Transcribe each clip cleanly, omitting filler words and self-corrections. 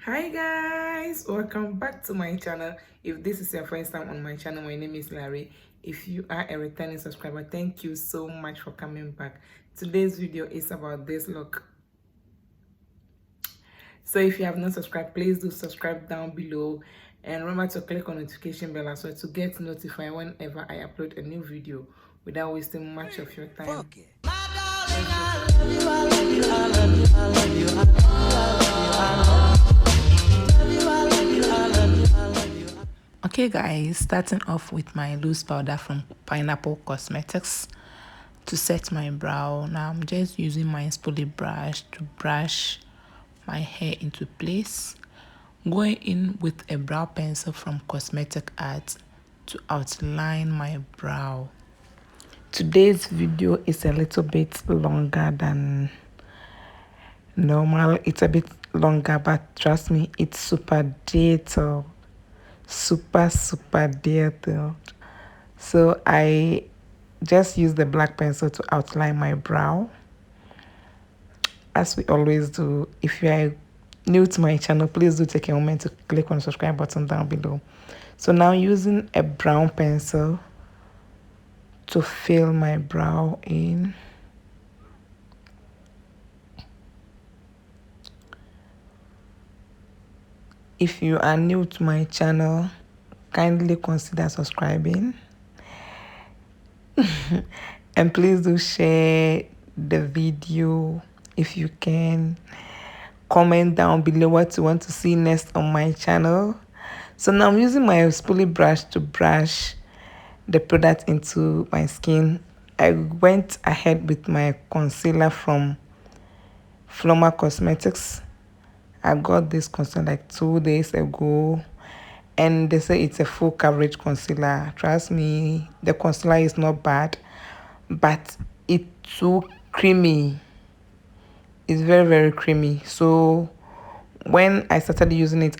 Hi guys, welcome back to my channel. If this is your first time on my channel, my name is Larry. If you are a returning subscriber, thank you so much for coming back. Today's video is about this look. So if you have not subscribed, please do subscribe down below and remember to click on notification bell as well to get notified whenever I upload a new video without wasting much of your time. Okay guys, starting off with my loose powder from Pineapple Cosmetics to set my brow. Now I'm just using my spoolie brush to brush my hair into place, going in with a brow pencil from Cosmetic Art to outline my brow. Today's video is a little bit longer than normal. It's a bit longer, but trust me, it's super detailed. Super detailed. So I just use the black pencil to outline my brow, as we always do. If you are new to my channel, please do take a moment to click on the subscribe button down below. So now using a brown pencil to fill my brow in. If you are new to my channel, kindly consider subscribing. And please do share the video if you can. Comment down below what you want to see next on my channel. So now I'm using my spoolie brush to brush the product into my skin. I went ahead with my concealer from Flormar Cosmetics. I got this concealer like 2 days ago, and they say it's a full coverage concealer. Trust me, the concealer is not bad, but it's too creamy. It's very creamy. So when I started using it,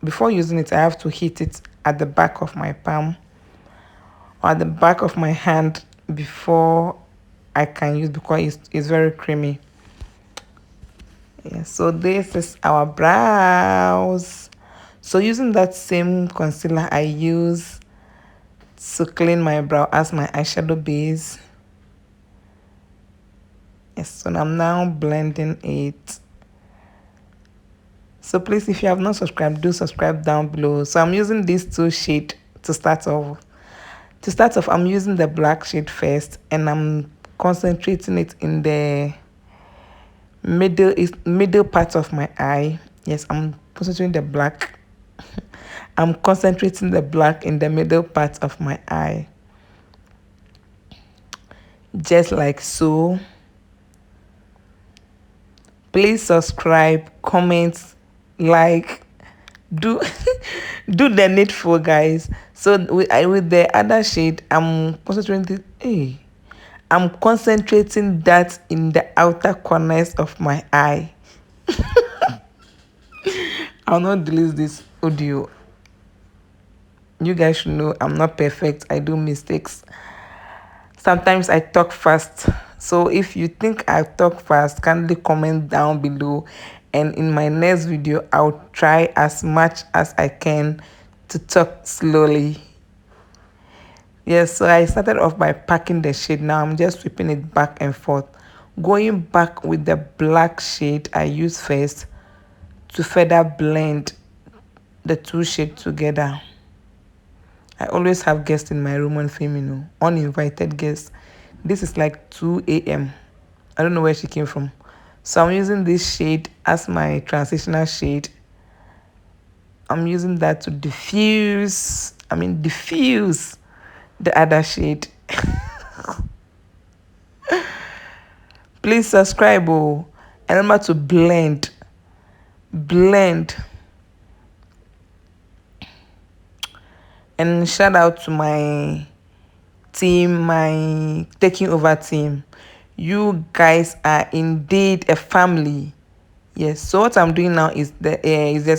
before using it, I have to hit it at the back of my palm or at the back of my hand before I can use, because it's very creamy. Yeah, so this is our brows. So using that same concealer I use to clean my brow as my eyeshadow base. Yes, so I'm now blending it. So please, if you have not subscribed, do subscribe down below. So I'm using these two shades to start off. To start off, I'm using the black shade first, and I'm concentrating it in the middle part of my eye. Yes, I'm concentrating the black. I'm concentrating the black in the middle part of my eye. Just like so. Please subscribe, comment, like, do do the needful, guys. So with the other shade, I'm concentrating that in the outer corners of my eye. I'll not delete this audio. You guys should know I'm not perfect. I do mistakes. Sometimes I talk fast. So if you think I talk fast, kindly comment down below. And in my next video, I'll try as much as I can to talk slowly. Yes, so I started off by packing the shade. Now I'm just sweeping it back and forth. Going back with the black shade I used first to further blend the two shades together. I always have guests in my room on film, uninvited guests. This is like 2 a.m. I don't know where she came from. So I'm using this shade as my transitional shade. I'm using that to diffuse the other shade. Please subscribe, and remember to blend. And shout out to my team, my taking over team. You guys are indeed a family. Yes, so what I'm doing now is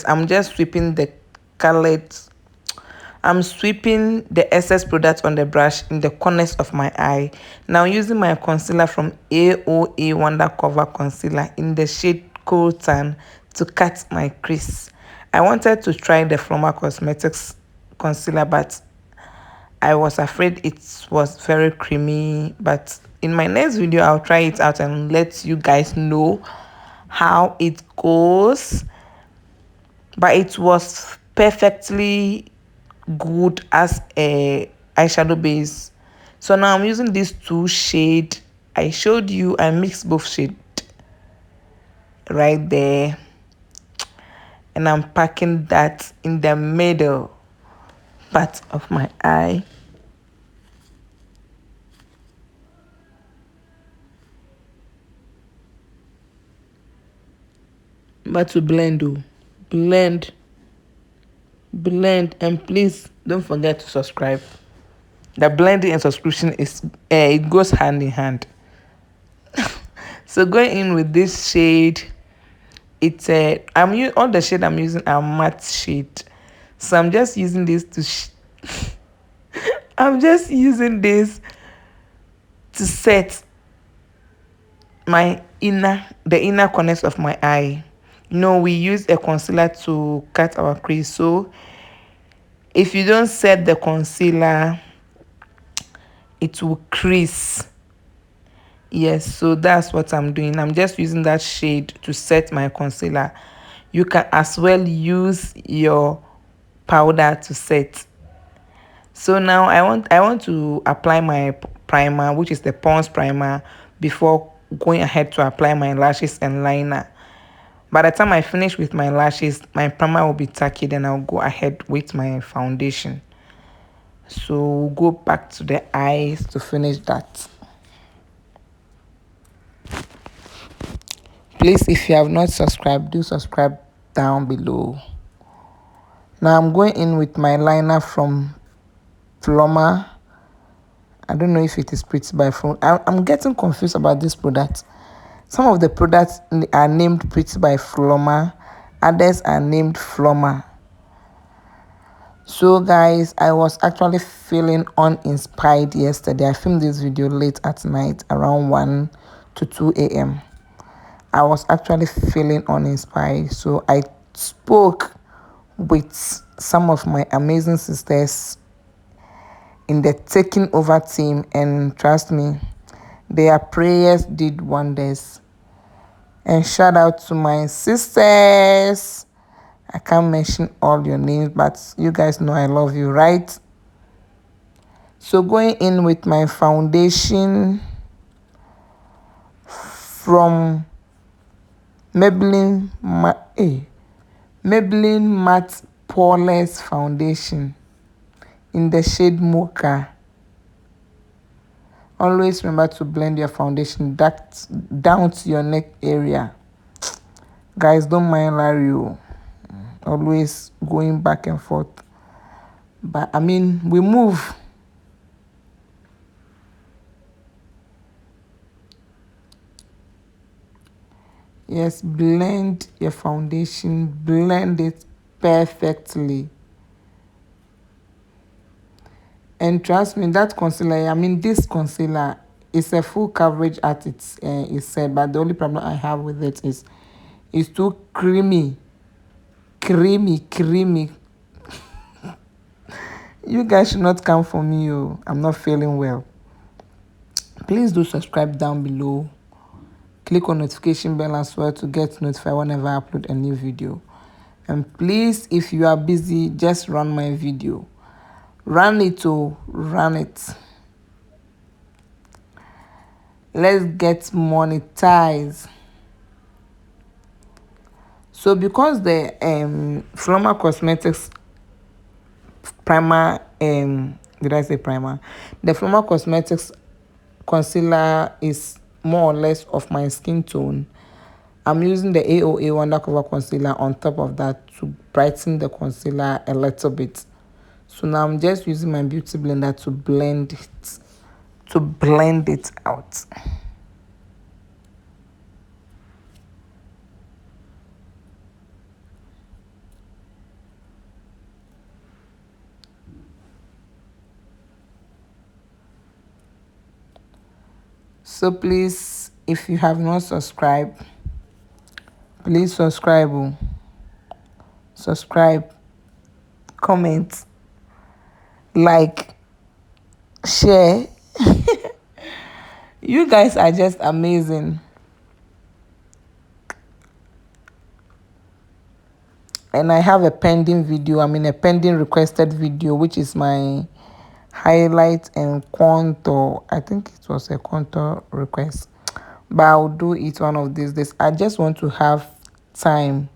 I'm just sweeping the colored. I'm sweeping the excess product on the brush in the corners of my eye. Now using my concealer from AOA Wonder Cover Concealer in the shade Cool Tan to cut my crease. I wanted to try the Flormar Cosmetics concealer, but I was afraid it was very creamy. But in my next video, I'll try it out and let you guys know how it goes. But it was perfectly good as a eyeshadow base. So now I'm using these two shade. I showed you, I mixed both shade right there, and I'm packing that in the middle part of my eye. But to blend, oh, blend, and please don't forget to subscribe. The blending and subscription is it goes hand in hand. So going in with this shade, it's a all the shade I'm using are matte shade, so I'm just using this to I'm just using this to set the inner corners of my eye. We use a concealer to cut our crease, so if you don't set the concealer, it will crease. Yes, so that's what I'm doing. I'm just using that shade to set my concealer. You can as well use your powder to set. So now I want to apply my primer, which is the Pond's primer, before going ahead to apply my lashes and liner. By the time I finish with my lashes, my primer will be tacky, then I'll go ahead with my foundation. So we'll go back to the eyes to finish that. Please, if you have not subscribed, do subscribe down below. Now I'm going in with my liner from Flormar. I don't know if it is Pretty by Flormar. I'm getting confused about this product. Some of the products are named Pretty by Flormar, others are named Flormar. So guys, I was actually feeling uninspired yesterday. I filmed this video late at night, around 1 to 2 a.m. I was actually feeling uninspired, so I spoke with some of my amazing sisters in the taking over team, and trust me, their prayers did wonders. And shout out to my sisters. I can't mention all your names, but you guys know I love you, right? So going in with my foundation from Maybelline Matte Poreless Foundation in the shade Mocha. Always remember to blend your foundation down to your neck area. Guys, don't mind Larry. Always going back and forth. But I mean, we move. Yes, blend your foundation. Blend it perfectly. And trust me, that concealer, this concealer is a full coverage at its said, but the only problem I have with it is it's too creamy. Creamy. You guys should not come for me. I'm not feeling well. Please do subscribe down below. Click on notification bell as well to get notified whenever I upload a new video. And please, if you are busy, just run my video. Run it. Let's get monetized. So because the Flormar Cosmetics primer, did I say primer? The Flormar Cosmetics concealer is more or less of my skin tone. I'm using the AOA Undercover Concealer on top of that to brighten the concealer a little bit. So now I'm just using my beauty blender to blend it out. So please, if you have not subscribed, Please subscribe, oh. Subscribe, comment, like, share. You guys are just amazing. And I have a pending video, a pending requested video, which is my highlight and contour. I think it was a contour request, but I'll do it one of these days. I just want to have time,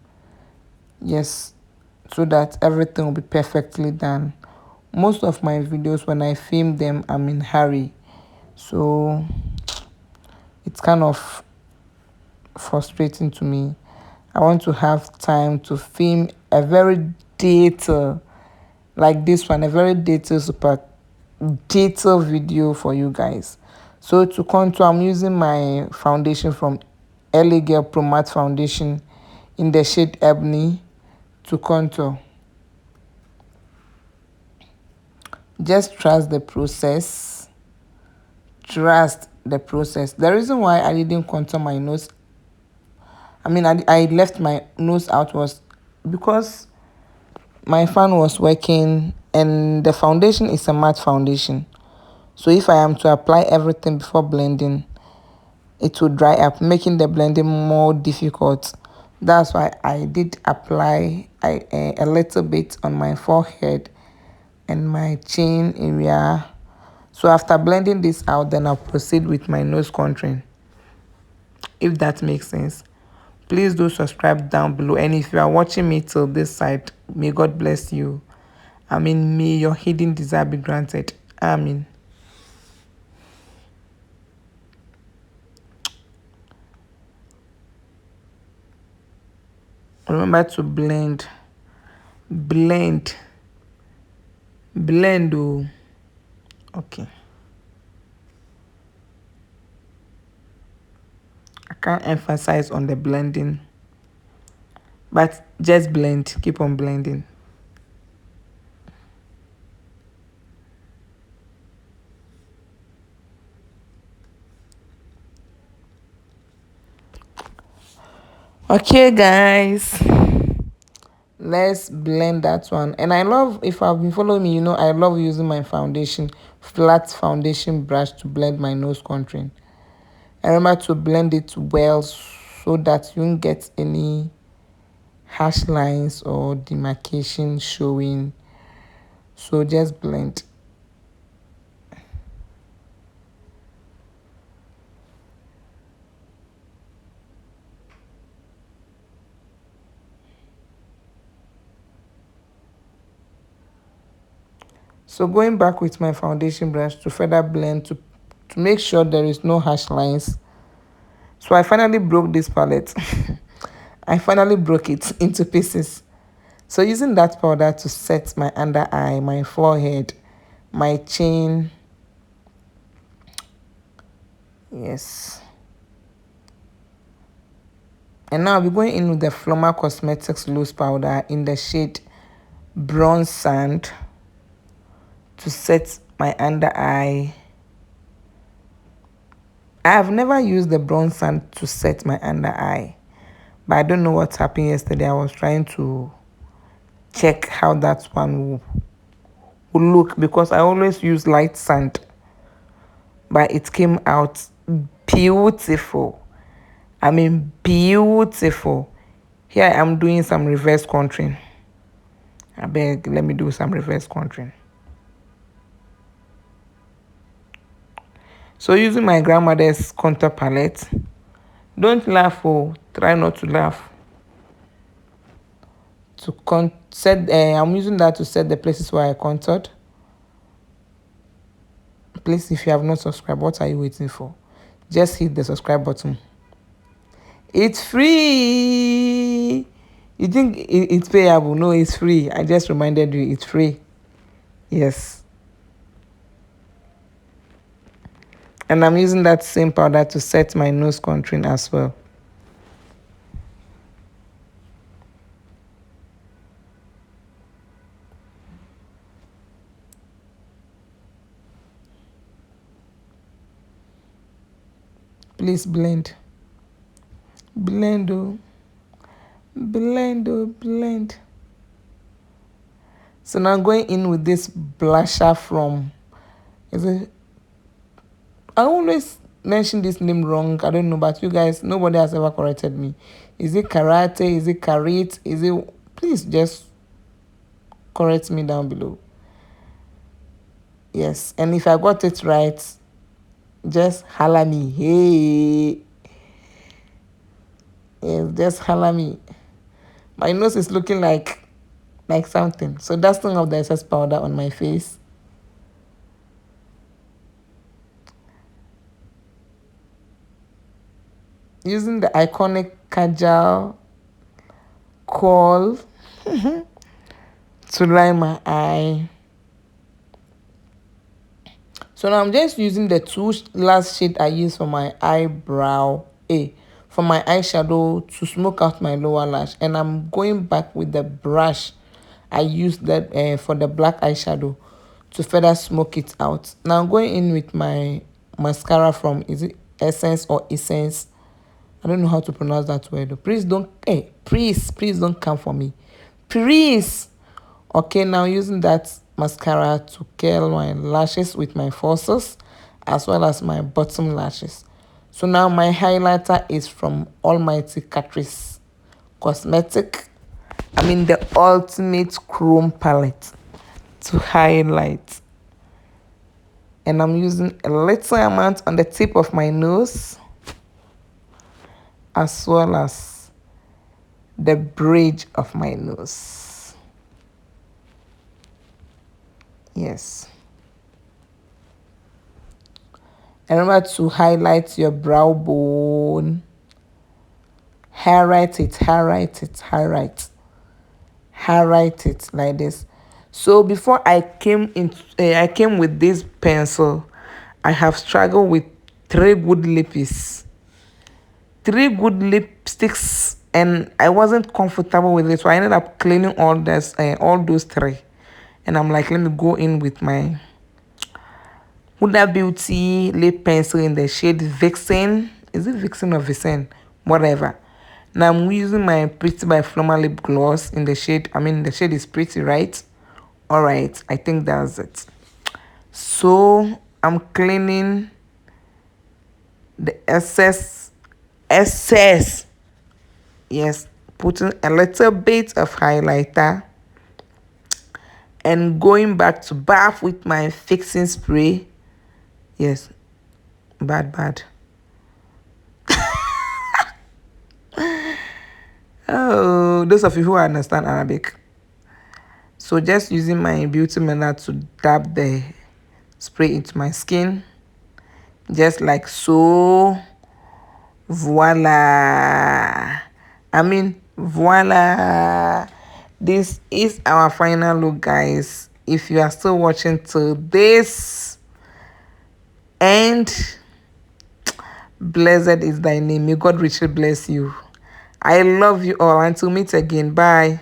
yes, so that everything will be perfectly done. Most of my videos, when I film them, I'm in hurry, so it's kind of frustrating to me. I want to have time to film a very detailed, like this one, a very detailed, super detailed video for you guys. So to contour, I'm using my foundation from LA Girl Pro Matte Foundation in the shade Ebony to contour. Just trust the process. Trust the process. The reason why I didn't contour my nose, I left my nose out, was because my fan was working and the foundation is a matte foundation. So if I am to apply everything before blending, it will dry up, making the blending more difficult. That's why I did apply a little bit on my forehead and my chin area. So after blending this out, then I'll proceed with my nose contouring, if that makes sense. Please do subscribe down below, and if you are watching me till this side, may God bless you. May your hidden desire be granted. Amen. Remember to blend. Blend. Blend. Oh. Okay. I can't emphasize on the blending, but just blend. Keep on blending. Okay, guys. Let's blend that one. And I love, if I've been following me, I love using my flat foundation brush to blend my nose contouring. And remember to blend it well so that you won't get any harsh lines or demarcation showing. So just blend. So going back with my foundation brush to further blend, to make sure there is no harsh lines. So I finally broke this palette. I finally broke it into pieces. So using that powder to set my under eye, my forehead, my chin. Yes. And now I'll be going in with the Flormar Cosmetics loose powder in the shade Bronze Sand to set my under eye. I have never used the bronze sand to set my under eye, but I don't know what happened yesterday. I was trying to check how that one will look, because I always use light sand, but it came out beautiful. Beautiful. Here I am doing some reverse contouring. I beg, let me do some reverse contouring. So using my grandmother's contour palette. Don't laugh, oh, try not to laugh. I'm using that to set the places where I contoured. Please, if you have not subscribed, what are you waiting for? Just hit the subscribe button. It's free. You think it's payable? No, it's free. I just reminded you, it's free. Yes. And I'm using that same powder to set my nose contouring as well. Please blend. Blend, oh. Blend, oh, blend. So now I'm going in with this blusher from, is it, I always mention this name wrong. I don't know, but you guys, nobody has ever corrected me. Is it karate? Is it karit? Is it, please just correct me down below. Yes, and if I got it right, just holla me. Hey, yes, just holla me. My nose is looking like something. So dusting of the excess powder on my face. Using the Eyeconic kajal kohl to line my eye. So now I'm just using the two last shade I used for my eyebrow, for my eyeshadow to smoke out my lower lash. And I'm going back with the brush I used that for the black eyeshadow to further smoke it out. Now I'm going in with my mascara from, is it Essence or Essence? I don't know how to pronounce that word. Please don't, please don't come for me. Please. Okay, now using that mascara to curl my lashes with my falsies as well as my bottom lashes. So now my highlighter is from Almighty Catrice Cosmetic. I mean the Ultimate Chrome Palette to highlight. And I'm using a little amount on the tip of my nose as well as the bridge of my nose. Yes. And remember to highlight your brow bone. Highlight it like this. So before I came with this pencil, I have struggled with three good lipsticks, and I wasn't comfortable with it, so I ended up cleaning all those three, and I'm like, let me go in with my Huda Beauty lip pencil in the shade Vixen. Is it Vixen or Vixen? Whatever. Now I'm using my Pretty by Flormar lip gloss in the shade. The shade is Pretty, right? All right, I think that's it. So I'm cleaning the excess. Yes, putting a little bit of highlighter and going back to bath with my fixing spray. Yes, bad. Oh, those of you who understand Arabic. So just using my beauty blender to dab the spray into my skin. Just like so. Voila. Voila. This is our final look, guys. If you are still watching till this end, blessed is thy name. May God richly bless you. I love you all. Until meet again. Bye.